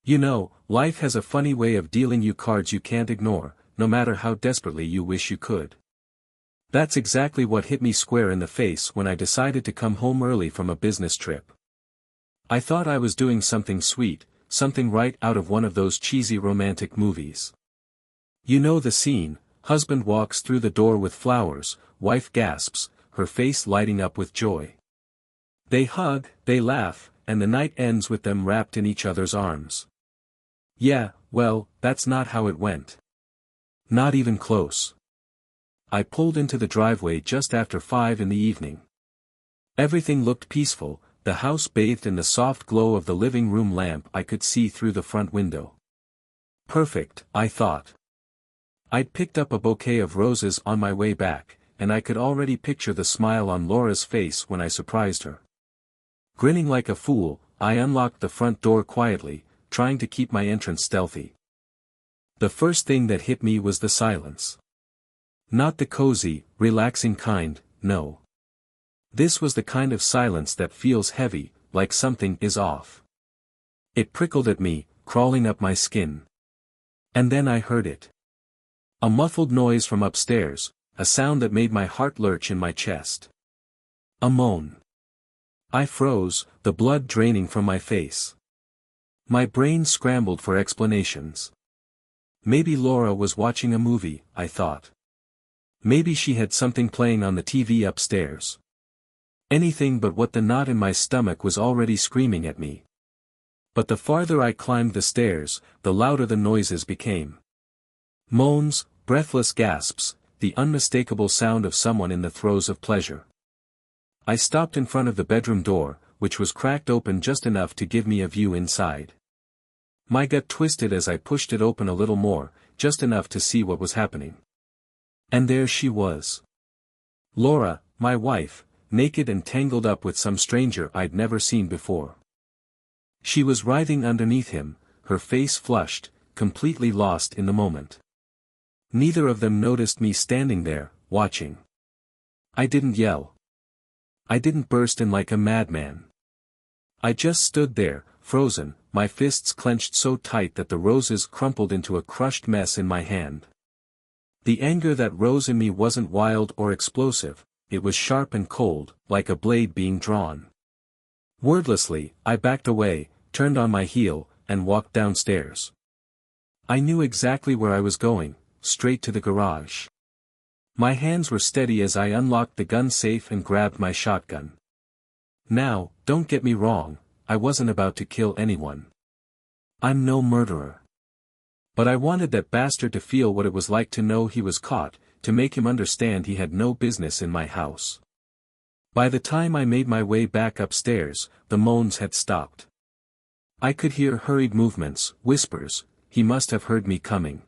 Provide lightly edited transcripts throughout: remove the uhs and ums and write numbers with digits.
You know, life has a funny way of dealing you cards you can't ignore, no matter how desperately you wish you could. That's exactly what hit me square in the face when I decided to come home early from a business trip. I thought I was doing something sweet, something right out of one of those cheesy romantic movies. You know the scene: husband walks through the door with flowers, wife gasps, her face lighting up with joy. They hug, they laugh, and the night ends with them wrapped in each other's arms. Yeah, well, that's not how it went. Not even close. I pulled into the driveway just after 5 in the evening. Everything looked peaceful, the house bathed in the soft glow of the living room lamp I could see through the front window. Perfect, I thought. I'd picked up a bouquet of roses on my way back, and I could already picture the smile on Laura's face when I surprised her. Grinning like a fool, I unlocked the front door quietly, trying to keep my entrance stealthy. The first thing that hit me was the silence. Not the cozy, relaxing kind, no. This was the kind of silence that feels heavy, like something is off. It prickled at me, crawling up my skin. And then I heard it. A muffled noise from upstairs, a sound that made my heart lurch in my chest. A moan. I froze, the blood draining from my face. My brain scrambled for explanations. Maybe Laura was watching a movie, I thought. Maybe she had something playing on the TV upstairs. Anything but what the knot in my stomach was already screaming at me. But the farther I climbed the stairs, the louder the noises became. Moans, breathless gasps, the unmistakable sound of someone in the throes of pleasure. I stopped in front of the bedroom door, which was cracked open just enough to give me a view inside. My gut twisted as I pushed it open a little more, just enough to see what was happening. And there she was. Laura, my wife, naked and tangled up with some stranger I'd never seen before. She was writhing underneath him, her face flushed, completely lost in the moment. Neither of them noticed me standing there, watching. I didn't yell. I didn't burst in like a madman. I just stood there, frozen, my fists clenched so tight that the roses crumpled into a crushed mess in my hand. The anger that rose in me wasn't wild or explosive, it was sharp and cold, like a blade being drawn. Wordlessly, I backed away, turned on my heel, and walked downstairs. I knew exactly where I was going, straight to the garage. My hands were steady as I unlocked the gun safe and grabbed my shotgun. Now, don't get me wrong, I wasn't about to kill anyone. I'm no murderer. But I wanted that bastard to feel what it was like to know he was caught, to make him understand he had no business in my house. By the time I made my way back upstairs, the moans had stopped. I could hear hurried movements, whispers, he must have heard me coming.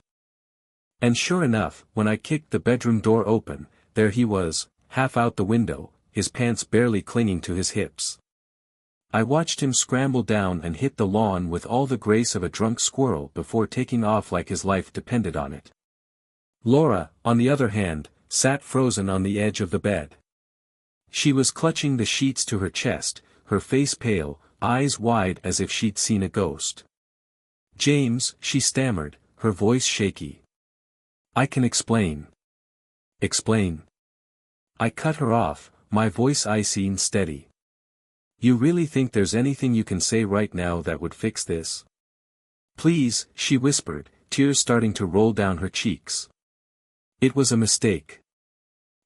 And sure enough, when I kicked the bedroom door open, there he was, half out the window, his pants barely clinging to his hips. I watched him scramble down and hit the lawn with all the grace of a drunk squirrel before taking off like his life depended on it. Laura, on the other hand, sat frozen on the edge of the bed. She was clutching the sheets to her chest, her face pale, eyes wide as if she'd seen a ghost. "James," she stammered, her voice shaky. "I can explain." "Explain." I cut her off, my voice icy and steady. "You really think there's anything you can say right now that would fix this?" "Please," she whispered, tears starting to roll down her cheeks. "It was a mistake."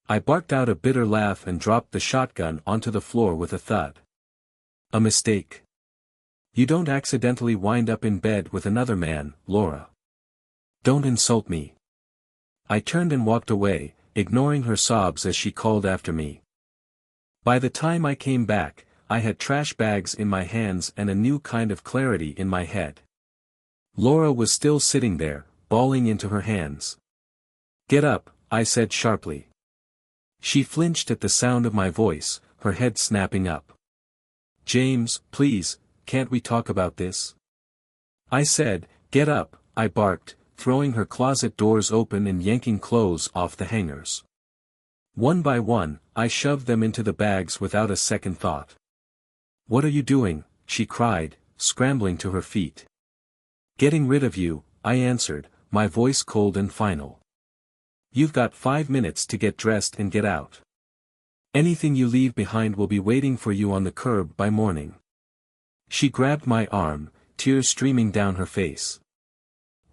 I barked out a bitter laugh and dropped the shotgun onto the floor with a thud. "A mistake? You don't accidentally wind up in bed with another man, Laura. Don't insult me." I turned and walked away, ignoring her sobs as she called after me. By the time I came back, I had trash bags in my hands and a new kind of clarity in my head. Laura was still sitting there, bawling into her hands. "Get up," I said sharply. She flinched at the sound of my voice, her head snapping up. "James, please, can't we talk about this?" I said. "Get up," I barked, throwing her closet doors open and yanking clothes off the hangers. One by one, I shoved them into the bags without a second thought. "What are you doing?" she cried, scrambling to her feet. Getting rid of you, I answered, my voice cold and final. You've got 5 minutes to get dressed and get out. Anything you leave behind will be waiting for you on the curb by morning. She grabbed my arm, tears streaming down her face.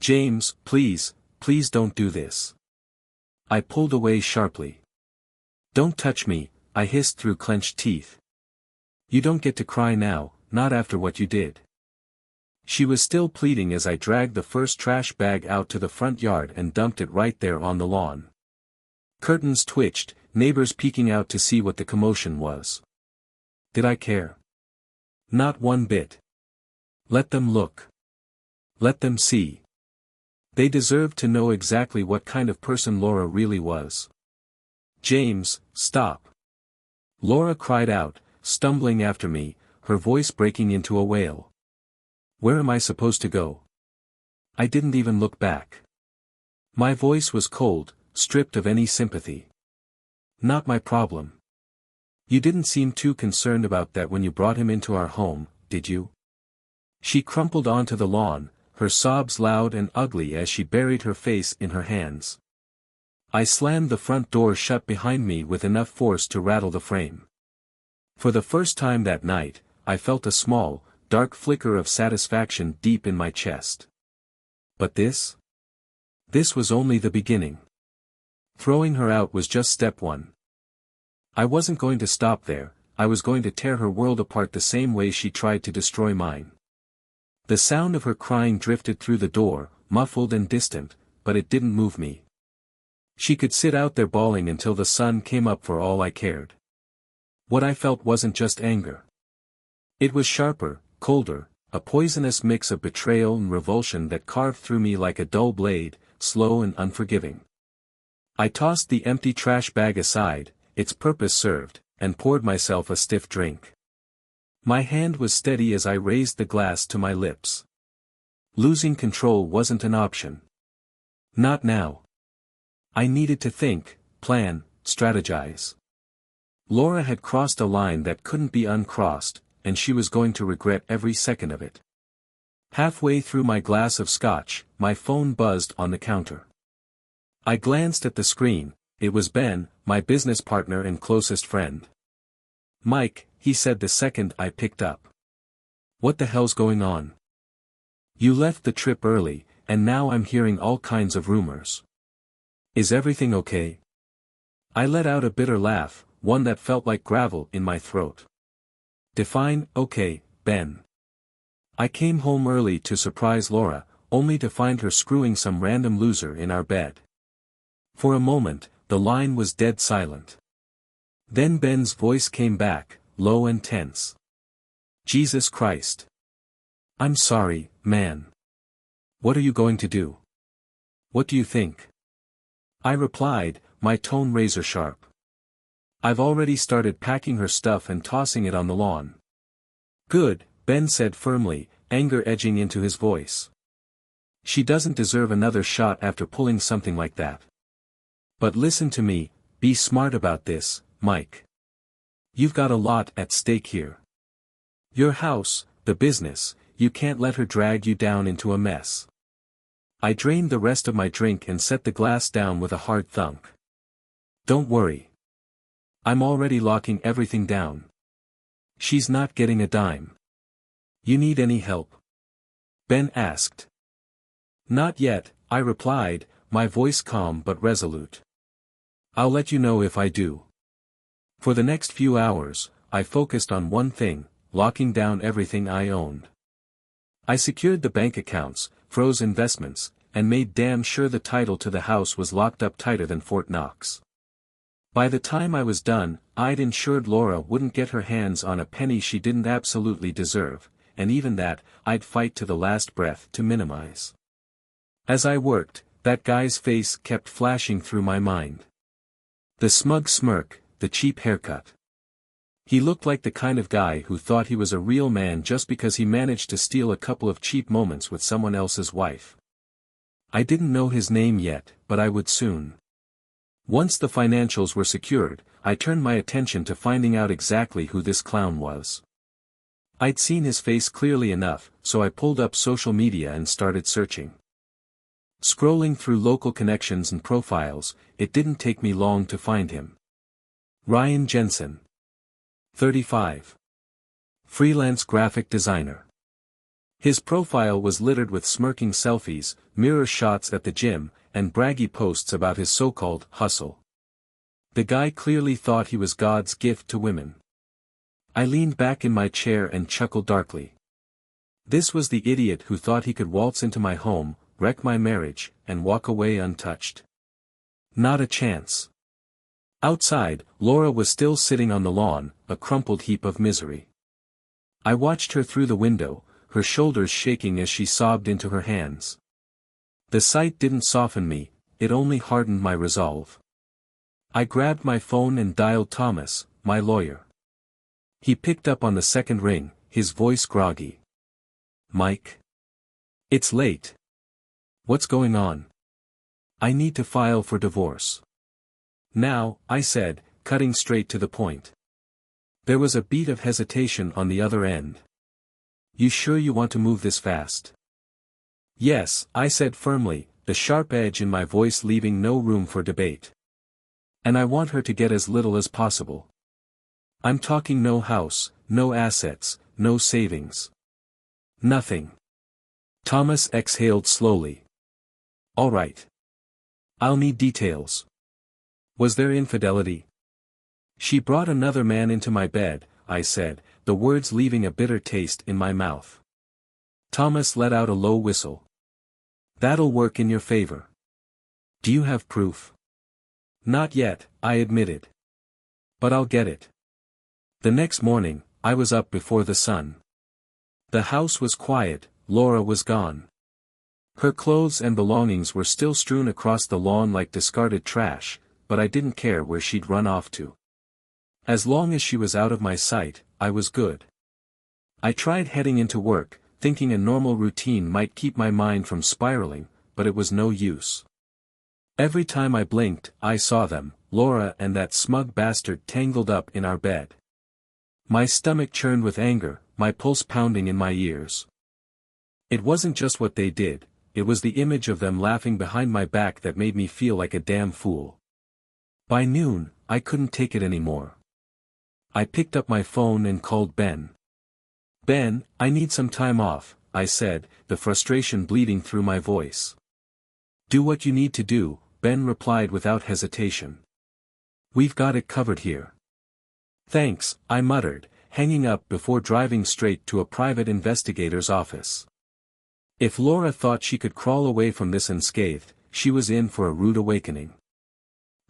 James, please, please don't do this. I pulled away sharply. Don't touch me, I hissed through clenched teeth. You don't get to cry now, not after what you did. She was still pleading as I dragged the first trash bag out to the front yard and dumped it right there on the lawn. Curtains twitched, neighbors peeking out to see what the commotion was. Did I care? Not one bit. Let them look. Let them see. They deserved to know exactly what kind of person Laura really was. James, stop. Laura cried out, stumbling after me, her voice breaking into a wail. Where am I supposed to go? I didn't even look back. My voice was cold, stripped of any sympathy. Not my problem. You didn't seem too concerned about that when you brought him into our home, did you? She crumpled onto the lawn, her sobs loud and ugly as she buried her face in her hands. I slammed the front door shut behind me with enough force to rattle the frame. For the first time that night, I felt a small, dark flicker of satisfaction deep in my chest. But this? This was only the beginning. Throwing her out was just step one. I wasn't going to stop there, I was going to tear her world apart the same way she tried to destroy mine. The sound of her crying drifted through the door, muffled and distant, but it didn't move me. She could sit out there bawling until the sun came up for all I cared. What I felt wasn't just anger. It was sharper, colder, a poisonous mix of betrayal and revulsion that carved through me like a dull blade, slow and unforgiving. I tossed the empty trash bag aside, its purpose served, and poured myself a stiff drink. My hand was steady as I raised the glass to my lips. Losing control wasn't an option. Not now. I needed to think, plan, strategize. Laura had crossed a line that couldn't be uncrossed, and she was going to regret every second of it. Halfway through my glass of scotch, my phone buzzed on the counter. I glanced at the screen. It was Ben, my business partner and closest friend. Mike, he said the second I picked up. What the hell's going on? You left the trip early, and now I'm hearing all kinds of rumors. Is everything okay? I let out a bitter laugh, one that felt like gravel in my throat. Define okay, Ben. I came home early to surprise Laura, only to find her screwing some random loser in our bed. For a moment, the line was dead silent. Then Ben's voice came back, low and tense. Jesus Christ. I'm sorry, man. What are you going to do? What do you think? I replied, my tone razor sharp. I've already started packing her stuff and tossing it on the lawn. Good, Ben said firmly, anger edging into his voice. She doesn't deserve another shot after pulling something like that. But listen to me, be smart about this, Mike. You've got a lot at stake here. Your house, the business, you can't let her drag you down into a mess. I drained the rest of my drink and set the glass down with a hard thunk. Don't worry. I'm already locking everything down. She's not getting a dime. You need any help? Ben asked. Not yet, I replied, my voice calm but resolute. I'll let you know if I do. For the next few hours, I focused on one thing, locking down everything I owned. I secured the bank accounts, froze investments, and made damn sure the title to the house was locked up tighter than Fort Knox. By the time I was done, I'd ensured Laura wouldn't get her hands on a penny she didn't absolutely deserve, and even that, I'd fight to the last breath to minimize. As I worked, that guy's face kept flashing through my mind. The smug smirk, the cheap haircut. He looked like the kind of guy who thought he was a real man just because he managed to steal a couple of cheap moments with someone else's wife. I didn't know his name yet, but I would soon. Once the financials were secured, I turned my attention to finding out exactly who this clown was. I'd seen his face clearly enough, so I pulled up social media and started searching. Scrolling through local connections and profiles, it didn't take me long to find him. Ryan Jensen. 35. Freelance graphic designer. His profile was littered with smirking selfies, mirror shots at the gym, and braggy posts about his so-called hustle. The guy clearly thought he was God's gift to women. I leaned back in my chair and chuckled darkly. This was the idiot who thought he could waltz into my home, wreck my marriage, and walk away untouched. Not a chance. Outside, Laura was still sitting on the lawn, a crumpled heap of misery. I watched her through the window, her shoulders shaking as she sobbed into her hands. The sight didn't soften me, it only hardened my resolve. I grabbed my phone and dialed Thomas, my lawyer. He picked up on the second ring, his voice groggy. "Mike? It's late. What's going on?" "I need to file for divorce." "Now," I said, cutting straight to the point. There was a beat of hesitation on the other end. "You sure you want to move this fast?" "Yes," I said firmly, the sharp edge in my voice leaving no room for debate. "And I want her to get as little as possible. I'm talking no house, no assets, no savings. Nothing." Thomas exhaled slowly. "All right. I'll need details. Was there infidelity?" "She brought another man into my bed," I said, the words leaving a bitter taste in my mouth. Thomas let out a low whistle. "That'll work in your favor. Do you have proof?" "Not yet," I admitted. "But I'll get it." The next morning, I was up before the sun. The house was quiet, Laura was gone. Her clothes and belongings were still strewn across the lawn like discarded trash, but I didn't care where she'd run off to. As long as she was out of my sight, I was good. I tried heading into work, thinking a normal routine might keep my mind from spiraling, but it was no use. Every time I blinked, I saw them, Laura and that smug bastard tangled up in our bed. My stomach churned with anger, my pulse pounding in my ears. It wasn't just what they did, it was the image of them laughing behind my back that made me feel like a damn fool. By noon, I couldn't take it anymore. I picked up my phone and called Ben. "Ben, I need some time off," I said, the frustration bleeding through my voice. "Do what you need to do," Ben replied without hesitation. "We've got it covered here." "Thanks," I muttered, hanging up before driving straight to a private investigator's office. If Laura thought she could crawl away from this unscathed, she was in for a rude awakening.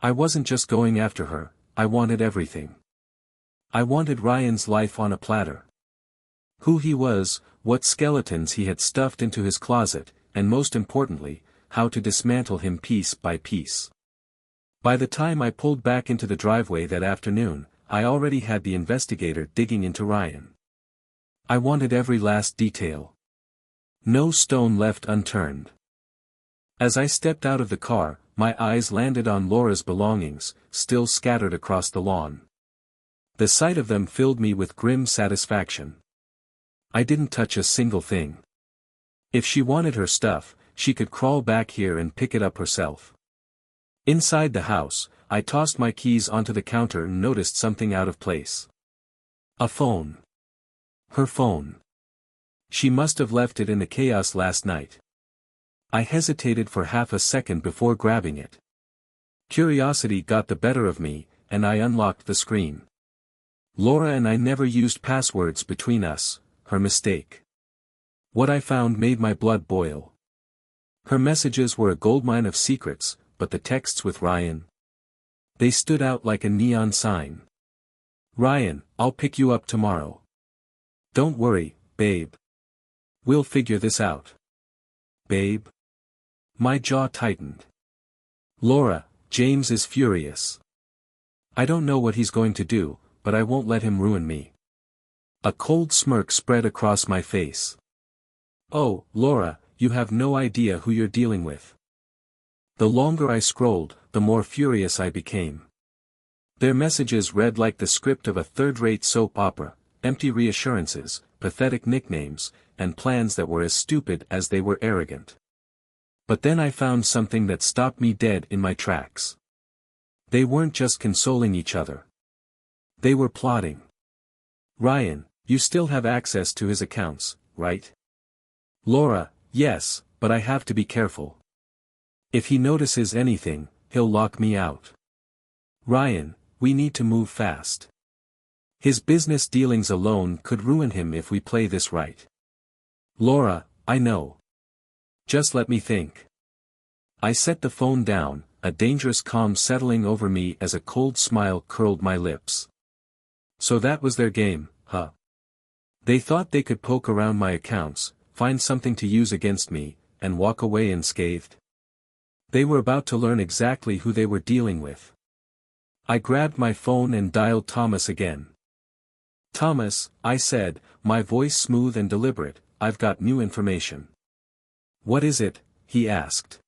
I wasn't just going after her, I wanted everything. I wanted Ryan's life on a platter. Who he was, what skeletons he had stuffed into his closet, and most importantly, how to dismantle him piece by piece. By the time I pulled back into the driveway that afternoon, I already had the investigator digging into Ryan. I wanted every last detail. No stone left unturned. As I stepped out of the car, my eyes landed on Laura's belongings, still scattered across the lawn. The sight of them filled me with grim satisfaction. I didn't touch a single thing. If she wanted her stuff, she could crawl back here and pick it up herself. Inside the house, I tossed my keys onto the counter and noticed something out of place. A phone. Her phone. She must have left it in the chaos last night. I hesitated for half a second before grabbing it. Curiosity got the better of me, and I unlocked the screen. Laura and I never used passwords between us, her mistake. What I found made my blood boil. Her messages were a goldmine of secrets, but the texts with Ryan. They stood out like a neon sign. "Ryan, I'll pick you up tomorrow. Don't worry, babe. We'll figure this out." Babe? My jaw tightened. "Laura, James is furious. I don't know what he's going to do, but I won't let him ruin me." A cold smirk spread across my face. "Oh, Laura, you have no idea who you're dealing with." The longer I scrolled, the more furious I became. Their messages read like the script of a third-rate soap opera, empty reassurances, pathetic nicknames, and plans that were as stupid as they were arrogant. But then I found something that stopped me dead in my tracks. They weren't just consoling each other. They were plotting. Ryan, you still have access to his accounts, right? Laura, yes, but I have to be careful. If he notices anything, he'll lock me out. Ryan, we need to move fast. His business dealings alone could ruin him if we play this right. Laura, I know. Just let me think. I set the phone down, a dangerous calm settling over me as a cold smile curled my lips. So that was their game, huh? They thought they could poke around my accounts, find something to use against me, and walk away unscathed. They were about to learn exactly who they were dealing with. I grabbed my phone and dialed Thomas again. Thomas, I said, my voice smooth and deliberate, I've got new information. What is it? He asked.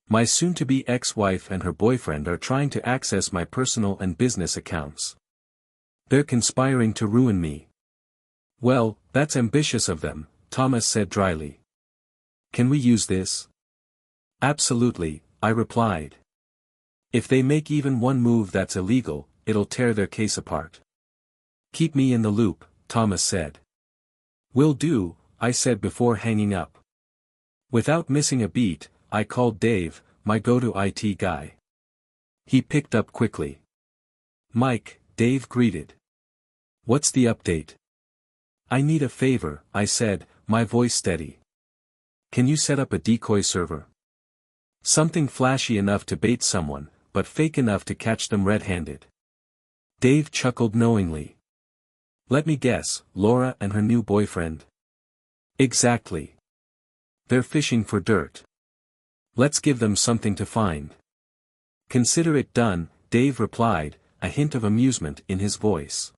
My soon-to-be ex-wife and her boyfriend are trying to access my personal and business accounts. They're conspiring to ruin me. Well, that's ambitious of them, Thomas said dryly. Can we use this? Absolutely, I replied. If they make even one move that's illegal, it'll tear their case apart. Keep me in the loop, Thomas said. Will do, I said before hanging up. Without missing a beat, I called Dave, my go-to IT guy. He picked up quickly. Mike, Dave greeted. What's the update? I need a favor, I said, my voice steady. Can you set up a decoy server? Something flashy enough to bait someone, but fake enough to catch them red-handed. Dave chuckled knowingly. Let me guess, Laura and her new boyfriend? Exactly. They're fishing for dirt. Let's give them something to find. Consider it done, Dave replied, a hint of amusement in his voice.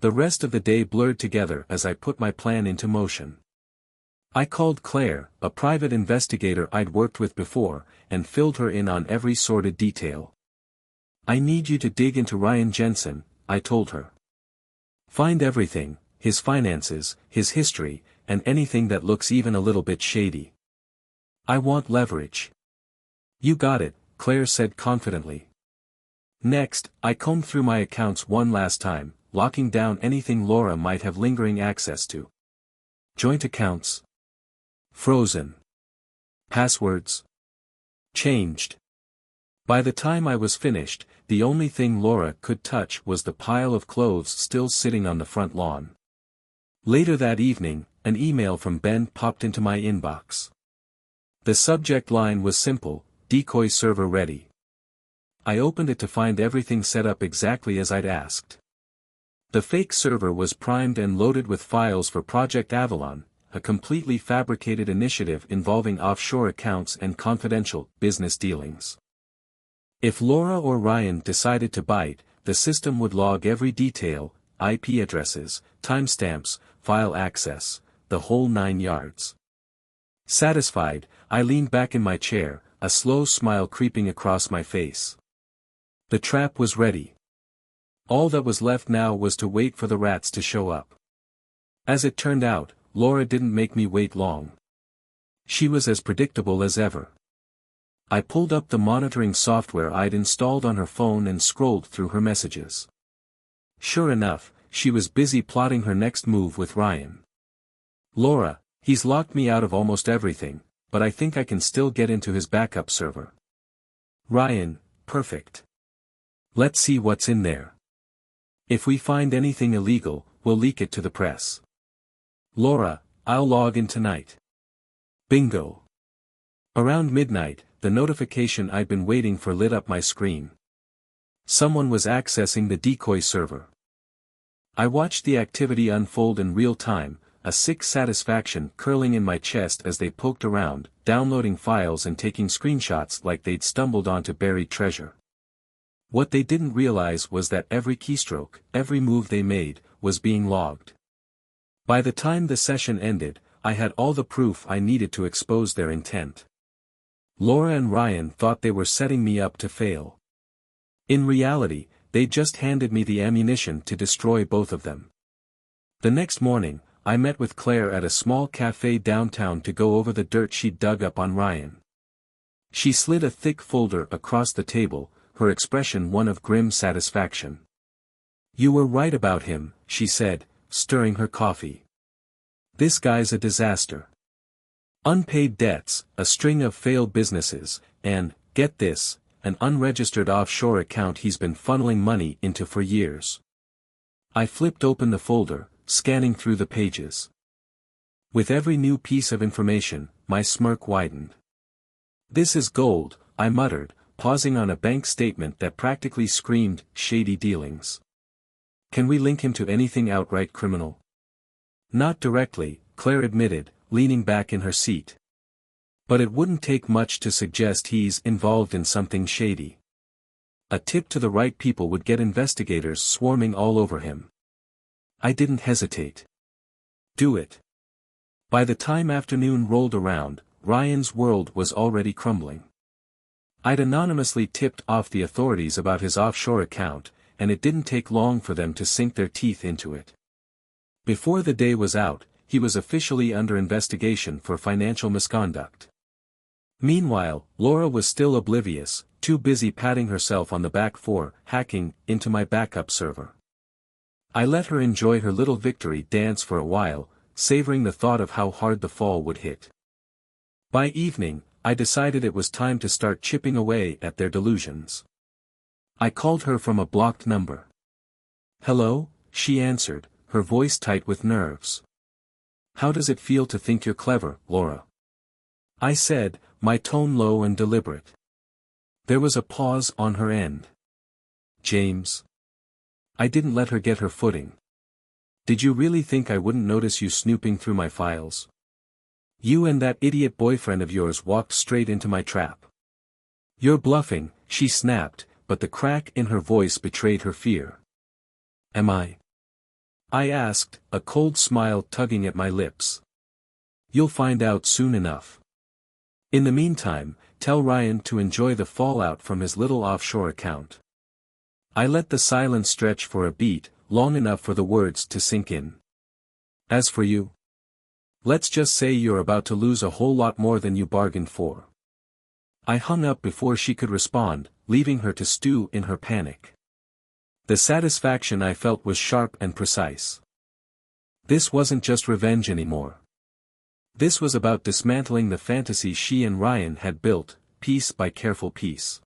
The rest of the day blurred together as I put my plan into motion. I called Claire, a private investigator I'd worked with before, and filled her in on every sordid detail. I need you to dig into Ryan Jensen, I told her. Find everything, his finances, his history, and anything that looks even a little bit shady. I want leverage. You got it, Claire said confidently. Next, I combed through my accounts one last time, locking down anything Laura might have lingering access to. Joint accounts. Frozen. Passwords. Changed. By the time I was finished, the only thing Laura could touch was the pile of clothes still sitting on the front lawn. Later that evening, an email from Ben popped into my inbox. The subject line was simple, decoy server ready. I opened it to find everything set up exactly as I'd asked. The fake server was primed and loaded with files for Project Avalon, a completely fabricated initiative involving offshore accounts and confidential business dealings. If Laura or Ryan decided to bite, the system would log every detail, IP addresses, timestamps, file access, the whole 9 yards. Satisfied, I leaned back in my chair, a slow smile creeping across my face. The trap was ready. All that was left now was to wait for the rats to show up. As it turned out, Laura didn't make me wait long. She was as predictable as ever. I pulled up the monitoring software I'd installed on her phone and scrolled through her messages. Sure enough, she was busy plotting her next move with Ryan. Laura, he's locked me out of almost everything, but I think I can still get into his backup server. Ryan, perfect. Let's see what's in there. If we find anything illegal, we'll leak it to the press. Laura, I'll log in tonight. Bingo. Around midnight, the notification I'd been waiting for lit up my screen. Someone was accessing the decoy server. I watched the activity unfold in real time, a sick satisfaction curling in my chest as they poked around, downloading files and taking screenshots like they'd stumbled onto buried treasure. What they didn't realize was that every keystroke, every move they made, was being logged. By the time the session ended, I had all the proof I needed to expose their intent. Laura and Ryan thought they were setting me up to fail. In reality, they just handed me the ammunition to destroy both of them. The next morning, I met with Claire at a small cafe downtown to go over the dirt she'd dug up on Ryan. She slid a thick folder across the table, her expression one of grim satisfaction. "You were right about him," she said, stirring her coffee. "This guy's a disaster. Unpaid debts, a string of failed businesses, and, get this, an unregistered offshore account he's been funneling money into for years." I flipped open the folder, scanning through the pages. With every new piece of information, my smirk widened. "This is gold," I muttered, pausing on a bank statement that practically screamed shady dealings. "Can we link him to anything outright criminal?" "Not directly," Claire admitted, leaning back in her seat. "But it wouldn't take much to suggest he's involved in something shady. A tip to the right people would get investigators swarming all over him." I didn't hesitate. "Do it." By the time afternoon rolled around, Ryan's world was already crumbling. I'd anonymously tipped off the authorities about his offshore account, and it didn't take long for them to sink their teeth into it. Before the day was out, he was officially under investigation for financial misconduct. Meanwhile, Laura was still oblivious, too busy patting herself on the back for hacking into my backup server. I let her enjoy her little victory dance for a while, savoring the thought of how hard the fall would hit. By evening, I decided it was time to start chipping away at their delusions. I called her from a blocked number. "Hello," she answered, her voice tight with nerves. "How does it feel to think you're clever, Laura?" I said, my tone low and deliberate. There was a pause on her end. "James." I didn't let her get her footing. "Did you really think I wouldn't notice you snooping through my files? You and that idiot boyfriend of yours walked straight into my trap." "You're bluffing," she snapped, but the crack in her voice betrayed her fear. "Am I?" I asked, a cold smile tugging at my lips. "You'll find out soon enough. In the meantime, tell Ryan to enjoy the fallout from his little offshore account." I let the silence stretch for a beat, long enough for the words to sink in. "As for you, let's just say you're about to lose a whole lot more than you bargained for." I hung up before she could respond, leaving her to stew in her panic. The satisfaction I felt was sharp and precise. This wasn't just revenge anymore. This was about dismantling the fantasy she and Ryan had built, piece by careful piece.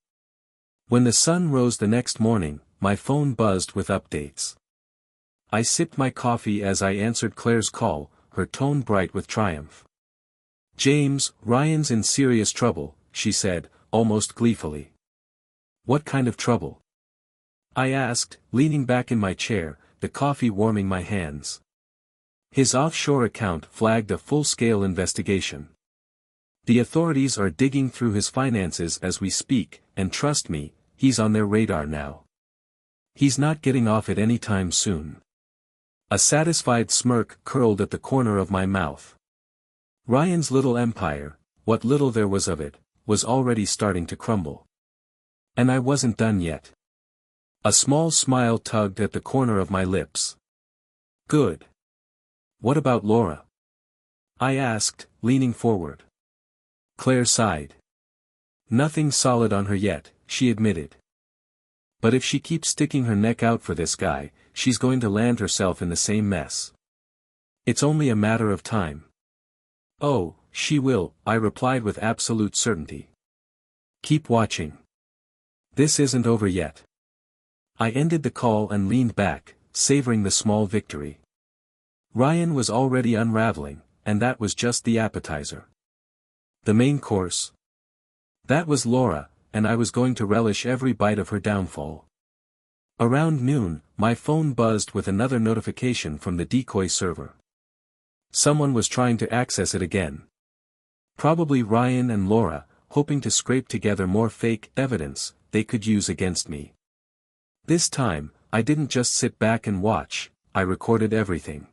When the sun rose the next morning, my phone buzzed with updates. I sipped my coffee as I answered Claire's call, her tone bright with triumph. "James, Ryan's in serious trouble," she said, almost gleefully. "What kind of trouble?" I asked, leaning back in my chair, the coffee warming my hands. "His offshore account flagged a full-scale investigation. The authorities are digging through his finances as we speak, and trust me, he's on their radar now. He's not getting off it any time soon." A satisfied smirk curled at the corner of my mouth. Ryan's little empire, what little there was of it, was already starting to crumble. And I wasn't done yet. A small smile tugged at the corner of my lips. "Good. What about Laura?" I asked, leaning forward. Claire sighed. "Nothing solid on her yet," she admitted. "But if she keeps sticking her neck out for this guy, she's going to land herself in the same mess. It's only a matter of time." "Oh, she will," I replied with absolute certainty. "Keep watching. This isn't over yet." I ended the call and leaned back, savoring the small victory. Ryan was already unraveling, and that was just the appetizer. The main course? That was Laura, and I was going to relish every bite of her downfall. Around noon, my phone buzzed with another notification from the decoy server. Someone was trying to access it again. Probably Ryan and Laura, hoping to scrape together more fake evidence they could use against me. This time, I didn't just sit back and watch, I recorded everything.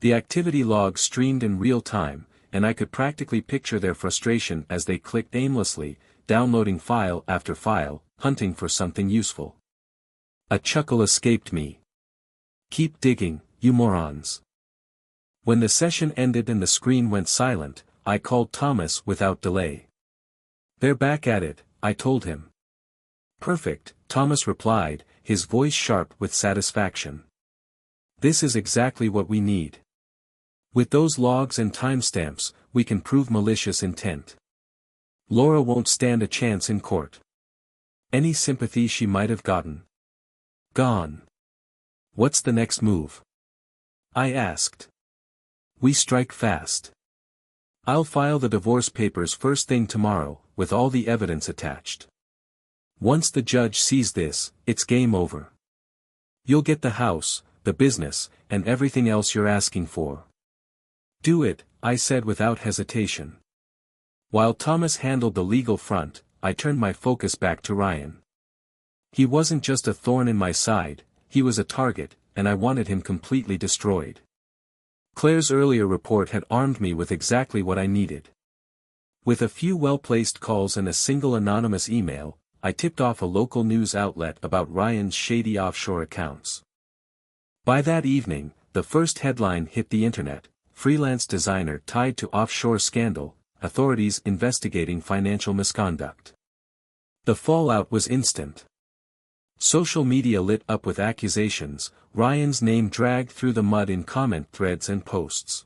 The activity log streamed in real time, and I could practically picture their frustration as they clicked aimlessly, downloading file after file, hunting for something useful. A chuckle escaped me. "Keep digging, you morons. When the session ended and the screen went silent, I called Thomas without delay. They're back at it, I told him. Perfect, Thomas replied, his voice sharp with satisfaction. This is exactly what we need. With those logs and timestamps, we can prove malicious intent. Laura won't stand a chance in court. Any sympathy she might have gotten. Gone. What's the next move? I asked. We strike fast. I'll file the divorce papers first thing tomorrow, with all the evidence attached. Once the judge sees this, it's game over. You'll get the house, the business, and everything else you're asking for. Do it, I said without hesitation. While Thomas handled the legal front, I turned my focus back to Ryan. He wasn't just a thorn in my side, he was a target, and I wanted him completely destroyed. Claire's earlier report had armed me with exactly what I needed. With a few well-placed calls and a single anonymous email, I tipped off a local news outlet about Ryan's shady offshore accounts. By that evening, the first headline hit the internet: freelance designer tied to offshore scandal, authorities investigating financial misconduct. The fallout was instant. Social media lit up with accusations, Ryan's name dragged through the mud in comment threads and posts.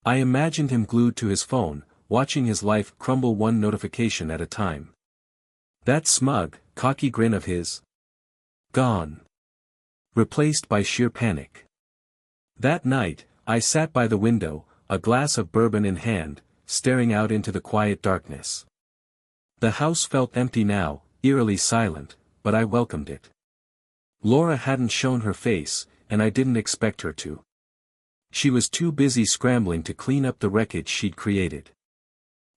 I imagined him glued to his phone, watching his life crumble one notification at a time. That smug, cocky grin of his. Gone. Replaced by sheer panic. That night, I sat by the window, a glass of bourbon in hand, staring out into the quiet darkness. The house felt empty now, eerily silent, but I welcomed it. Laura hadn't shown her face, and I didn't expect her to. She was too busy scrambling to clean up the wreckage she'd created.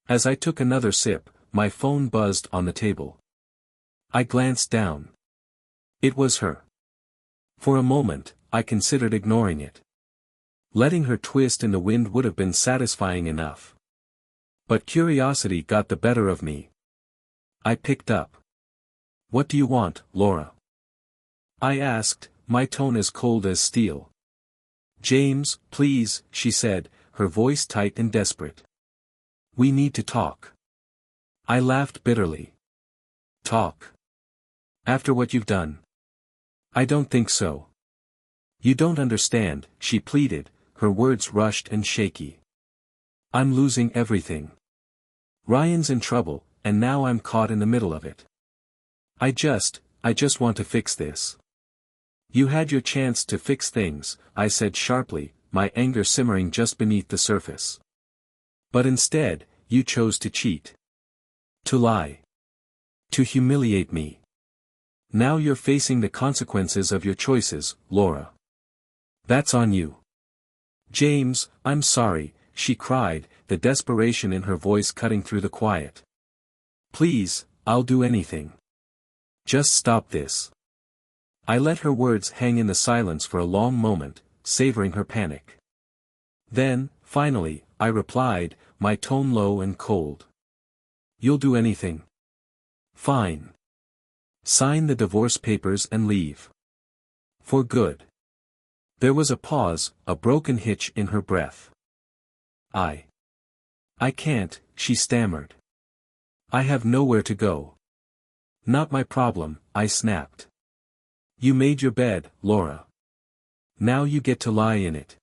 As I took another sip, my phone buzzed on the table. I glanced down. It was her. For a moment, I considered ignoring it. Letting her twist in the wind would have been satisfying enough. But curiosity got the better of me. I picked up. What do you want, Laura? I asked, my tone as cold as steel. James, please, she said, her voice tight and desperate. We need to talk. I laughed bitterly. Talk? After what you've done? I don't think so. You don't understand, she pleaded, her words rushed and shaky. I'm losing everything. Ryan's in trouble, and now I'm caught in the middle of it. I just want to fix this. You had your chance to fix things, I said sharply, my anger simmering just beneath the surface. But instead, you chose to cheat. To lie. To humiliate me. Now you're facing the consequences of your choices, Laura. That's on you. James, I'm sorry, she cried, the desperation in her voice cutting through the quiet. Please, I'll do anything. Just stop this. I let her words hang in the silence for a long moment, savoring her panic. Then, finally, I replied, my tone low and cold. You'll do anything. Fine. Sign the divorce papers and leave. For good. There was a pause, a broken hitch in her breath. I can't, she stammered. I have nowhere to go. Not my problem, I snapped. You made your bed, Laura. Now you get to lie in it.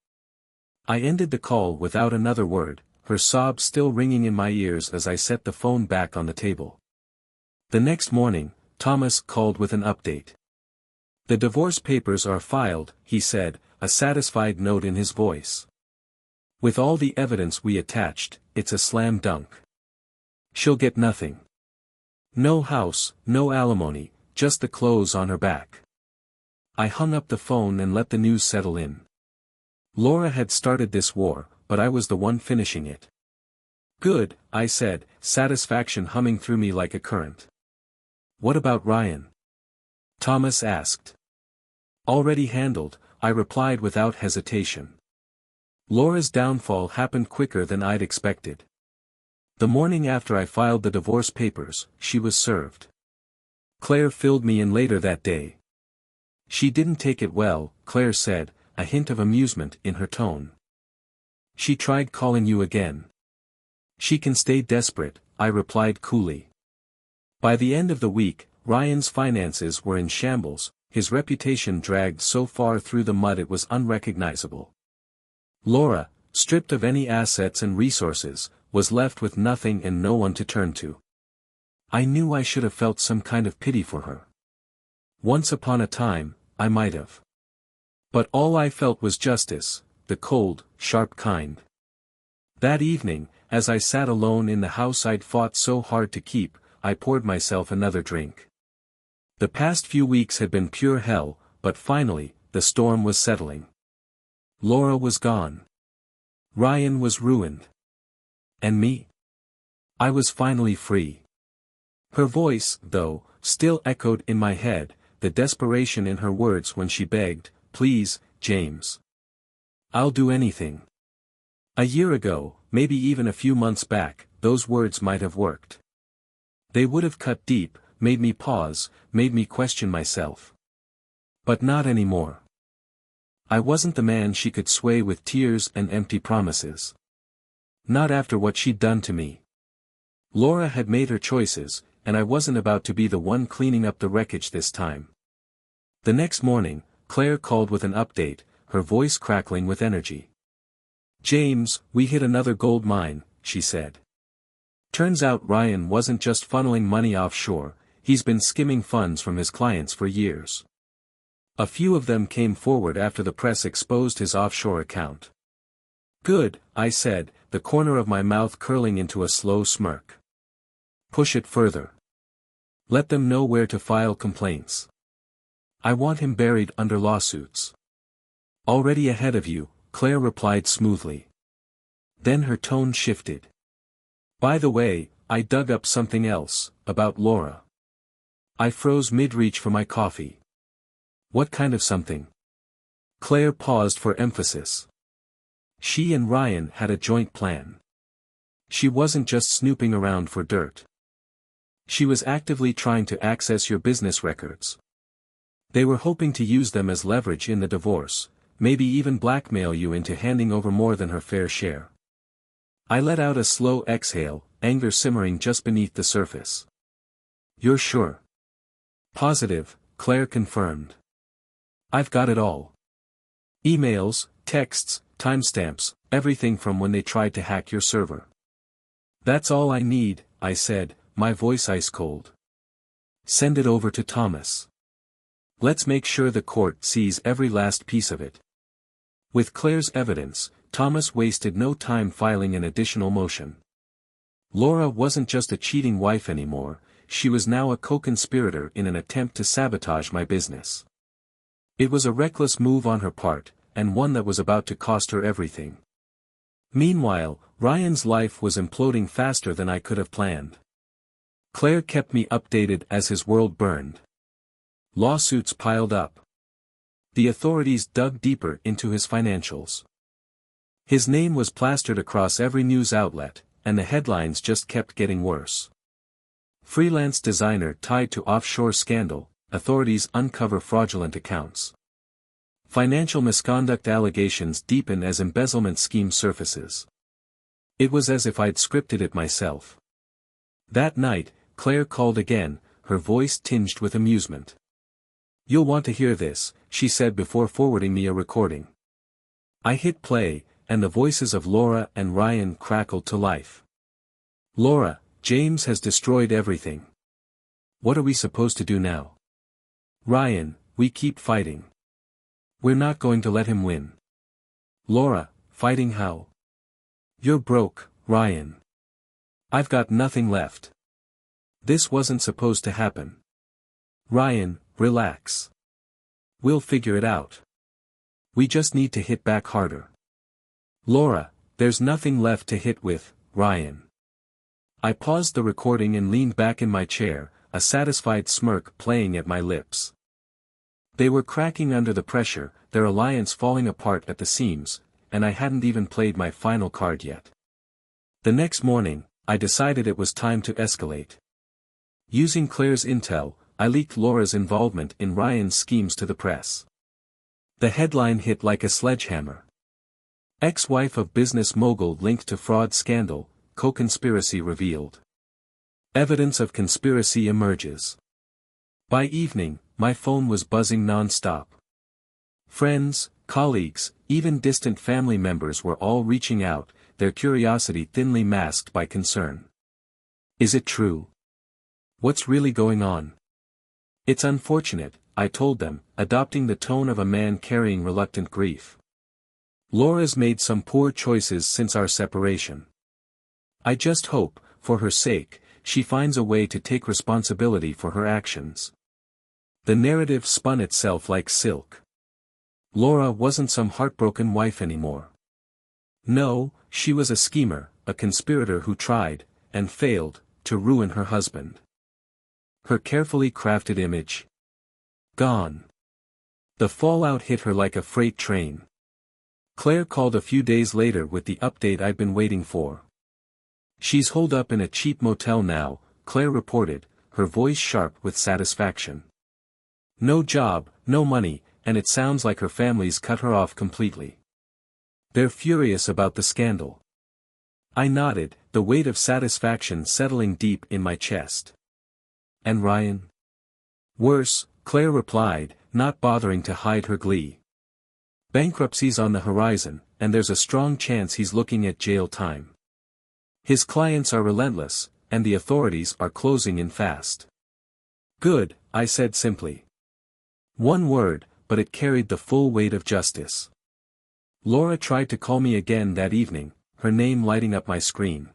I ended the call without another word, her sobs still ringing in my ears as I set the phone back on the table. The next morning, Thomas called with an update. The divorce papers are filed, he said, a satisfied note in his voice. With all the evidence we attached, it's a slam dunk. She'll get nothing. No house, no alimony, just the clothes on her back. I hung up the phone and let the news settle in. Laura had started this war, but I was the one finishing it. Good, I said, satisfaction humming through me like a current. What about Ryan? Thomas asked. Already handled, I replied without hesitation. Laura's downfall happened quicker than I'd expected. The morning after I filed the divorce papers, she was served. Claire filled me in later that day. She didn't take it well, Claire said, a hint of amusement in her tone. She tried calling you again. She can stay desperate, I replied coolly. By the end of the week, Ryan's finances were in shambles, his reputation dragged so far through the mud it was unrecognizable. Laura, stripped of any assets and resources, was left with nothing and no one to turn to. I knew I should have felt some kind of pity for her. Once upon a time, I might have. But all I felt was justice, the cold, sharp kind. That evening, as I sat alone in the house I'd fought so hard to keep, I poured myself another drink. The past few weeks had been pure hell, but finally, the storm was settling. Laura was gone. Ryan was ruined. And me? I was finally free. Her voice, though, still echoed in my head, the desperation in her words when she begged, "Please, James. I'll do anything." A year ago, maybe even a few months back, those words might have worked. They would have cut deep, made me pause, made me question myself. But not anymore. I wasn't the man she could sway with tears and empty promises. Not after what she'd done to me. Laura had made her choices, and I wasn't about to be the one cleaning up the wreckage this time. The next morning, Claire called with an update, her voice crackling with energy. "James, we hit another gold mine," she said. "Turns out Ryan wasn't just funneling money offshore, he's been skimming funds from his clients for years. A few of them came forward after the press exposed his offshore account." "Good," I said, the corner of my mouth curling into a slow smirk. "Push it further. Let them know where to file complaints. I want him buried under lawsuits." "Already ahead of you," Claire replied smoothly. Then her tone shifted. "By the way, I dug up something else, about Laura." I froze mid-reach for my coffee. "What kind of something?" Claire paused for emphasis. She and Ryan had a joint plan. She wasn't just snooping around for dirt. She was actively trying to access your business records. They were hoping to use them as leverage in the divorce, maybe even blackmail you into handing over more than her fair share. I let out a slow exhale, anger simmering just beneath the surface. "You're sure?" "Positive," Claire confirmed. "I've got it all. Emails, texts, timestamps, everything from when they tried to hack your server." "That's all I need," I said, my voice ice cold. "Send it over to Thomas. Let's make sure the court sees every last piece of it." With Claire's evidence, Thomas wasted no time filing an additional motion. Laura wasn't just a cheating wife anymore, she was now a co-conspirator in an attempt to sabotage my business. It was a reckless move on her part, and one that was about to cost her everything. Meanwhile, Ryan's life was imploding faster than I could have planned. Claire kept me updated as his world burned. Lawsuits piled up. The authorities dug deeper into his financials. His name was plastered across every news outlet, and the headlines just kept getting worse. Freelance designer tied to offshore scandal, authorities uncover fraudulent accounts. Financial misconduct allegations deepen as embezzlement scheme surfaces. It was as if I'd scripted it myself. That night, Claire called again, her voice tinged with amusement. "You'll want to hear this," she said before forwarding me a recording. I hit play, and the voices of Laura and Ryan crackled to life. "Laura, James has destroyed everything. What are we supposed to do now?" "Ryan, we keep fighting. We're not going to let him win." "Laura, fighting how?" "You're broke, Ryan. I've got nothing left. This wasn't supposed to happen." "Ryan, relax. We'll figure it out. We just need to hit back harder." "Laura, there's nothing left to hit with, Ryan." I paused the recording and leaned back in my chair, a satisfied smirk playing at my lips. They were cracking under the pressure, their alliance falling apart at the seams, and I hadn't even played my final card yet. The next morning, I decided it was time to escalate. Using Claire's intel, I leaked Laura's involvement in Ryan's schemes to the press. The headline hit like a sledgehammer. Ex-wife of business mogul linked to fraud scandal, co-conspiracy revealed. Evidence of conspiracy emerges. By evening, my phone was buzzing non-stop. Friends, colleagues, even distant family members were all reaching out, their curiosity thinly masked by concern. Is it true? What's really going on? It's unfortunate, I told them, adopting the tone of a man carrying reluctant grief. Laura's made some poor choices since our separation. I just hope, for her sake, she finds a way to take responsibility for her actions. The narrative spun itself like silk. Laura wasn't some heartbroken wife anymore. No, she was a schemer, a conspirator who tried, and failed, to ruin her husband. Her carefully crafted image. Gone. The fallout hit her like a freight train. Claire called a few days later with the update I'd been waiting for. She's holed up in a cheap motel now, Claire reported, her voice sharp with satisfaction. No job, no money, and it sounds like her family's cut her off completely. They're furious about the scandal. I nodded, the weight of satisfaction settling deep in my chest. And Ryan? Worse, Claire replied, not bothering to hide her glee. Bankruptcy's on the horizon, and there's a strong chance he's looking at jail time. His clients are relentless, and the authorities are closing in fast. Good, I said simply. One word, but it carried the full weight of justice. Laura tried to call me again that evening, her name lighting up my screen.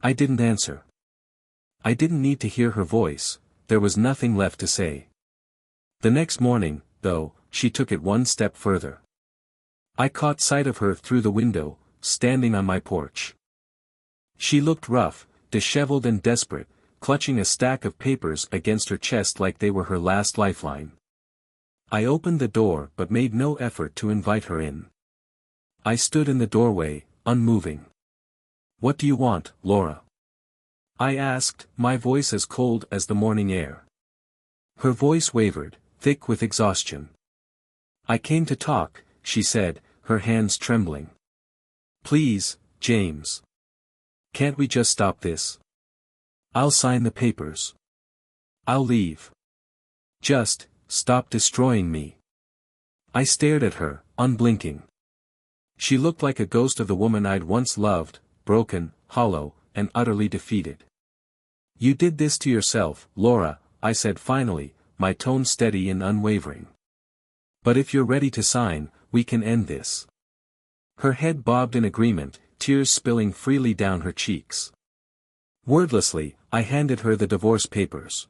I didn't answer. I didn't need to hear her voice, there was nothing left to say. The next morning, though, she took it one step further. I caught sight of her through the window, standing on my porch. She looked rough, disheveled and desperate, clutching a stack of papers against her chest like they were her last lifeline. I opened the door but made no effort to invite her in. I stood in the doorway, unmoving. What do you want, Laura? I asked, my voice as cold as the morning air. Her voice wavered, thick with exhaustion. I came to talk, she said, her hands trembling. Please, James. Can't we just stop this? I'll sign the papers. I'll leave. Just, stop destroying me. I stared at her, unblinking. She looked like a ghost of the woman I'd once loved, broken, hollow, and utterly defeated. You did this to yourself, Laura, I said finally, my tone steady and unwavering. But if you're ready to sign, we can end this. Her head bobbed in agreement, tears spilling freely down her cheeks. Wordlessly, I handed her the divorce papers.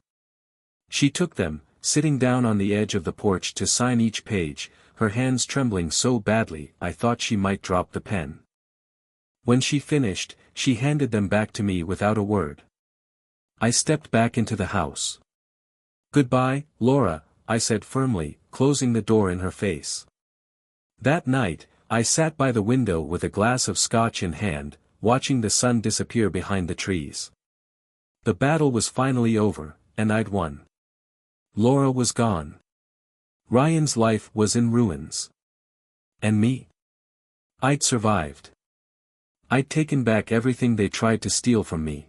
She took them, sitting down on the edge of the porch to sign each page, her hands trembling so badly I thought she might drop the pen. When she finished, she handed them back to me without a word. I stepped back into the house. Goodbye, Laura, I said firmly, closing the door in her face. That night, I sat by the window with a glass of scotch in hand, watching the sun disappear behind the trees. The battle was finally over, and I'd won. Laura was gone. Ryan's life was in ruins. And me? I'd survived. I'd taken back everything they tried to steal from me.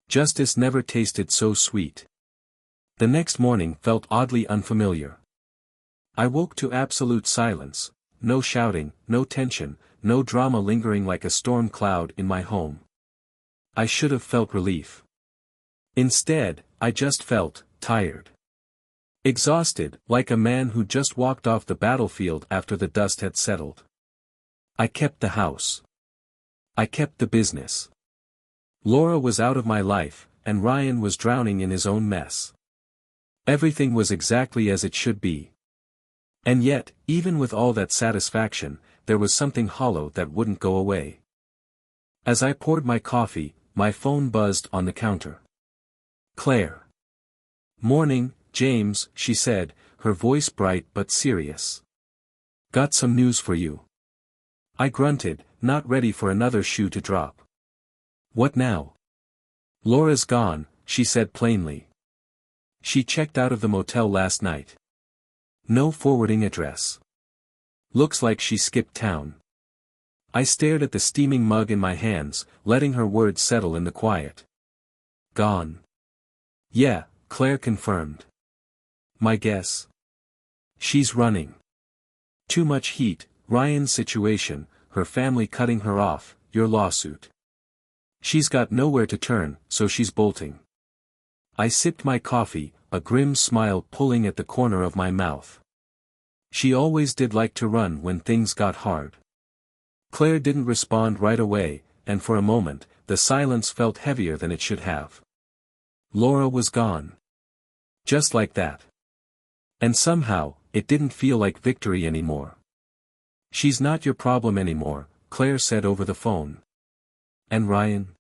Justice never tasted so sweet. The next morning felt oddly unfamiliar. I woke to absolute silence, no shouting, no tension, no drama lingering like a storm cloud in my home. I should have felt relief. Instead, I just felt tired. Exhausted, like a man who just walked off the battlefield after the dust had settled. I kept the house. I kept the business. Laura was out of my life, and Ryan was drowning in his own mess. Everything was exactly as it should be. And yet, even with all that satisfaction, there was something hollow that wouldn't go away. As I poured my coffee, my phone buzzed on the counter. Claire. Morning, James, she said, her voice bright but serious. Got some news for you. I grunted, not ready for another shoe to drop. What now? Laura's gone, she said plainly. She checked out of the motel last night. No forwarding address. Looks like she skipped town. I stared at the steaming mug in my hands, letting her words settle in the quiet. Gone. Yeah, Claire confirmed. My guess? She's running. Too much heat, Ryan's situation, her family cutting her off, your lawsuit. She's got nowhere to turn, so she's bolting. I sipped my coffee, a grim smile pulling at the corner of my mouth. She always did like to run when things got hard. Claire didn't respond right away, and for a moment, the silence felt heavier than it should have. Laura was gone. Just like that. And somehow, it didn't feel like victory anymore. She's not your problem anymore, Claire said over the phone. And Ryan?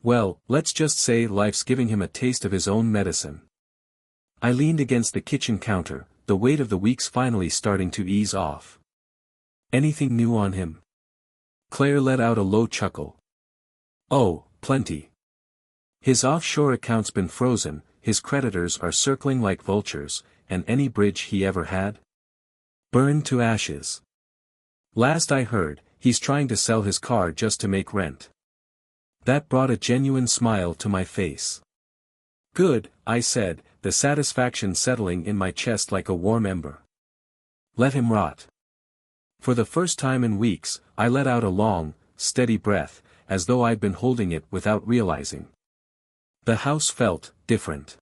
Well, let's just say life's giving him a taste of his own medicine. I leaned against the kitchen counter, the weight of the weeks finally starting to ease off. Anything new on him? Claire let out a low chuckle. Oh, plenty. His offshore account's been frozen, his creditors are circling like vultures, and any bridge he ever had? Burned to ashes. Last I heard, he's trying to sell his car just to make rent. That brought a genuine smile to my face. Good, I said, the satisfaction settling in my chest like a warm ember. Let him rot. For the first time in weeks, I let out a long, steady breath, as though I'd been holding it without realizing. The house felt different.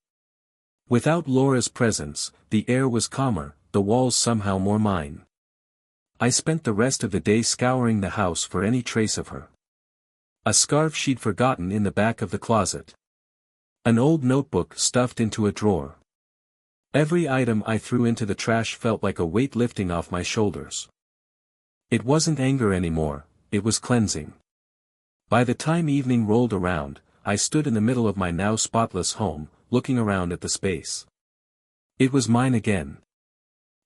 Without Laura's presence, the air was calmer, the walls somehow more mine. I spent the rest of the day scouring the house for any trace of her. A scarf she'd forgotten in the back of the closet. An old notebook stuffed into a drawer. Every item I threw into the trash felt like a weight lifting off my shoulders. It wasn't anger anymore, it was cleansing. By the time evening rolled around, I stood in the middle of my now spotless home, looking around at the space. It was mine again.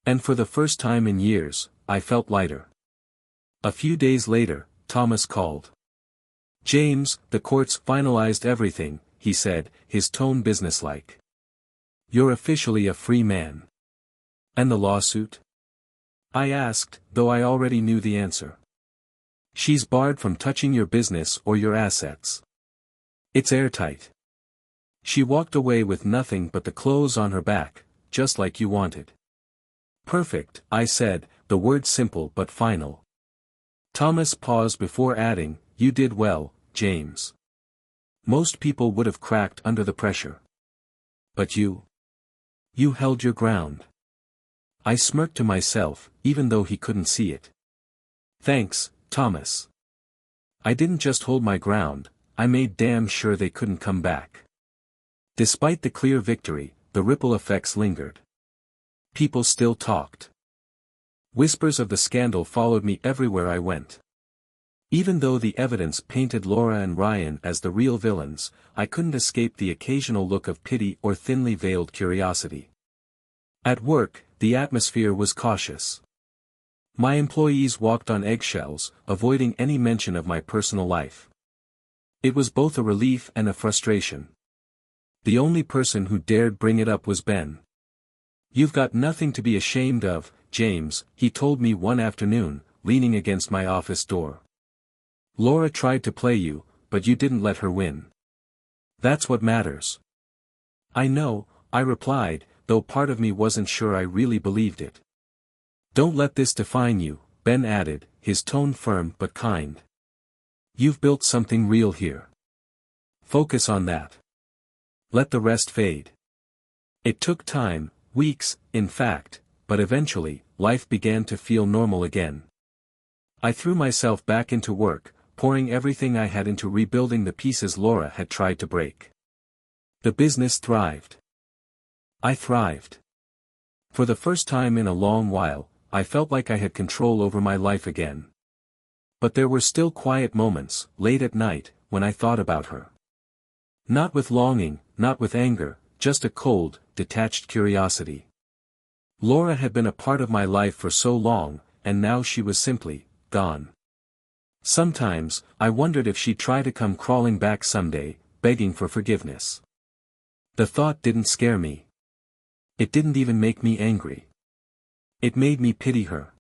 And for the first time in years, I felt lighter. A few days later, Thomas called. James, the court's finalized everything, he said, his tone businesslike. You're officially a free man. And the lawsuit? I asked, though I already knew the answer. She's barred from touching your business or your assets. It's airtight. She walked away with nothing but the clothes on her back, just like you wanted. Perfect, I said, the word simple but final. Thomas paused before adding, you did well, James. Most people would have cracked under the pressure. But you? You held your ground. I smirked to myself, even though he couldn't see it. Thanks, Thomas. I didn't just hold my ground, I made damn sure they couldn't come back. Despite the clear victory, the ripple effects lingered. People still talked. Whispers of the scandal followed me everywhere I went. Even though the evidence painted Laura and Ryan as the real villains, I couldn't escape the occasional look of pity or thinly veiled curiosity. At work, the atmosphere was cautious. My employees walked on eggshells, avoiding any mention of my personal life. It was both a relief and a frustration. The only person who dared bring it up was Ben. You've got nothing to be ashamed of, James, he told me one afternoon, leaning against my office door. Laura tried to play you, but you didn't let her win. That's what matters. I know, I replied, though part of me wasn't sure I really believed it. Don't let this define you, Ben added, his tone firm but kind. You've built something real here. Focus on that. Let the rest fade. It took time, weeks, in fact, but eventually, life began to feel normal again. I threw myself back into work, pouring everything I had into rebuilding the pieces Laura had tried to break. The business thrived. I thrived. For the first time in a long while, I felt like I had control over my life again. But there were still quiet moments, late at night, when I thought about her. Not with longing, not with anger, just a cold, detached curiosity. Laura had been a part of my life for so long, and now she was simply gone. Sometimes, I wondered if she'd try to come crawling back someday, begging for forgiveness. The thought didn't scare me. It didn't even make me angry. It made me pity her.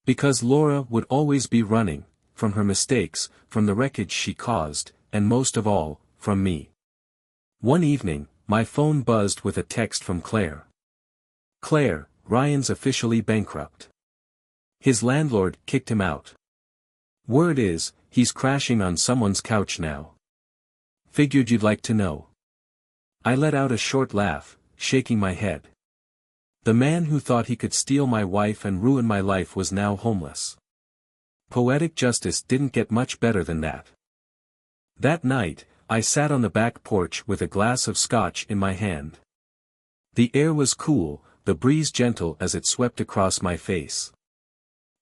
Because Laura would always be running, from her mistakes, from the wreckage she caused, and most of all, from me. One evening, my phone buzzed with a text from Claire. "Claire, Ryan's officially bankrupt. His landlord kicked him out. Word is, he's crashing on someone's couch now. Figured you'd like to know." I let out a short laugh, shaking my head. The man who thought he could steal my wife and ruin my life was now homeless. Poetic justice didn't get much better than that. That night, I sat on the back porch with a glass of scotch in my hand. The air was cool, the breeze gentle as it swept across my face.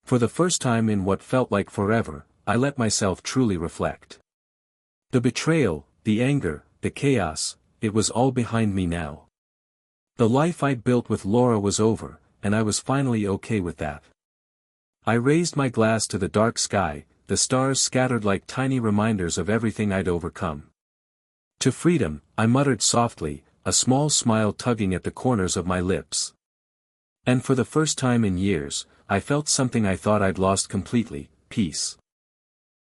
For the first time in what felt like forever, I let myself truly reflect. The betrayal, the anger, the chaos, it was all behind me now. The life I'd built with Laura was over, and I was finally okay with that. I raised my glass to the dark sky, the stars scattered like tiny reminders of everything I'd overcome. To freedom, I muttered softly, a small smile tugging at the corners of my lips. And for the first time in years, I felt something I thought I'd lost completely: peace.